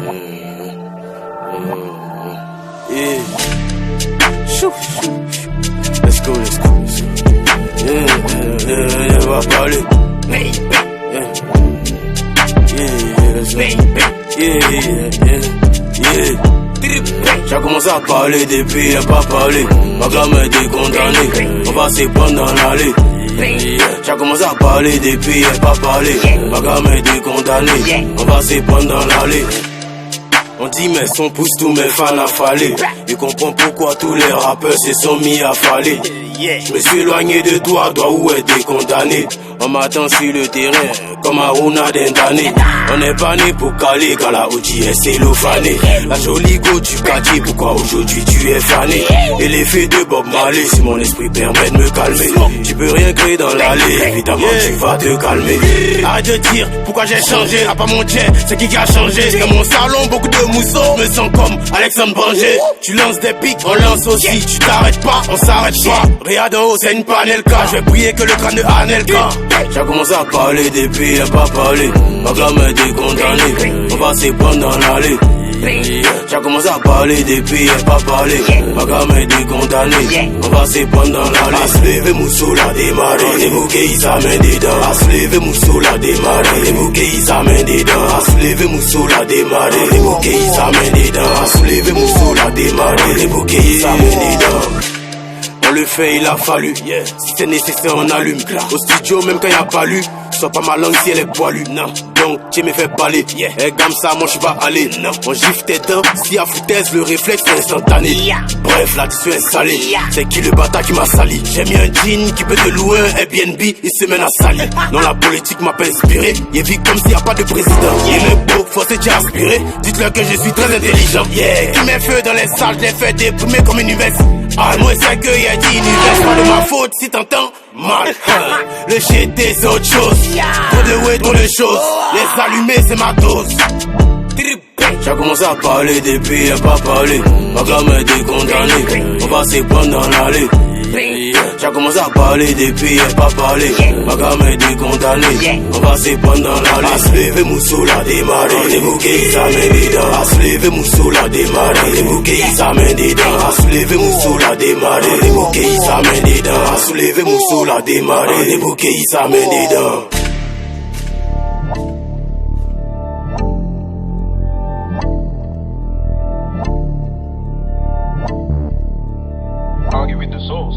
Yeah. Chou, chou, chou. Let's go, let's go, let's go. Yeah, on va parler. J'ai commencé à parler depuis, y'a pas parlé. Ma gamme est condamnée, on va s'y prendre dans l'allée. J'ai commencé à parler depuis, y'a pas parlé. Ma gamme est condamnée, on va s'y prendre dans l'allée. On dit mes sons poussent tous mes fans à faller. Ils comprennent pourquoi tous les rappeurs se sont mis à faller. Je me suis éloigné de toi, dois où être condamné. On m'attend sur le terrain, comme à Runa d'Indane. On n'est pas né pour caler, quand la OG est cellophanée. La jolie go du quartier, pourquoi aujourd'hui tu es fané? Et l'effet de Bob Marley, si mon esprit permet de me calmer. Tu peux rien créer dans l'allée, évidemment tu vas te calmer. Arrête de dire pourquoi j'ai changé, à part mon jet, c'est qui a changé? Dans mon salon, beaucoup de mousseaux, je me sens comme Alexandre Branger. Tu lances des pics, on lance aussi, tu t'arrêtes pas, on s'arrête pas. Regarde en haut, c'est une panelka, je vais prier que le crâne de Anelka. J'ai commencé à parler depuis, y'a pas parlé. Ma gamme est condamnée, on va s'y prendre dans l'allée. J'ai commencé à parler depuis, y'a pas parlé. Ma gamme est condamnée, on va s'y prendre dans l'allée. À se lever, Moussou l'a démarré. Les bouquets, ils s'amènent dedans. À se lever, Moussou l'a démarré. Les bouquets, ils s'amènent dedans. À se lever, Moussou l'a démarré. Les bouquets, ils s'amènent dedans. À se lever, Moussou l'a démarré. Les bouquets, ils s'amènent dedans. On le fait, il a fallu, yeah. Si c'est nécessaire, on allume. Au studio, même quand y a pas lu, sois pas ma langue si elle est poilue. Non, donc tu me fais parler, yeah. Et comme ça, moi je pas aller. Non, on gifle tes dents. Si à foutaise, le réflexe est instantané. Yeah. Bref, l'addition est salée. Yeah. C'est qui le bâtard qui m'a sali? J'ai mis un jean qui peut te louer un Airbnb, il se mène à salir. Non, la politique m'a pas inspiré. Il vit comme s'il y a pas de président. Yeah. Il est beau, forcé, j'ai aspiré. Dites-leur que je suis très intelligent. Yeah. Qui met feu dans les salles, je les fais déprimer comme une UVS. Ah, moi c'est que y'a dit univers, pas de ma faute si t'entends mal. Le shit des autres choses, trop de way, trop de choses. Les allumer c'est ma dose. J'ai commencé à parler depuis, y'a pas parlé. Ma gamme est condamnée, on va s'y prendre dans l'allée. J'ai commencé à parler depuis, y'a pas parlé. Ma gamme est condamnée, on va s'y prendre dans l'allée. À se lever, Moussou l'a démarré. Les bouquets, ils s'amènent dedans. À se lever, Moussou l'a démarré. Les bouquets, ils s'amènent dedans. À se lever, Moussou l'a démarré. Les bouquets, ils s'amènent dedans. À se lever, Moussou l'a démarré. Les bouquets, ils s'amènent dedans. Argue with the source.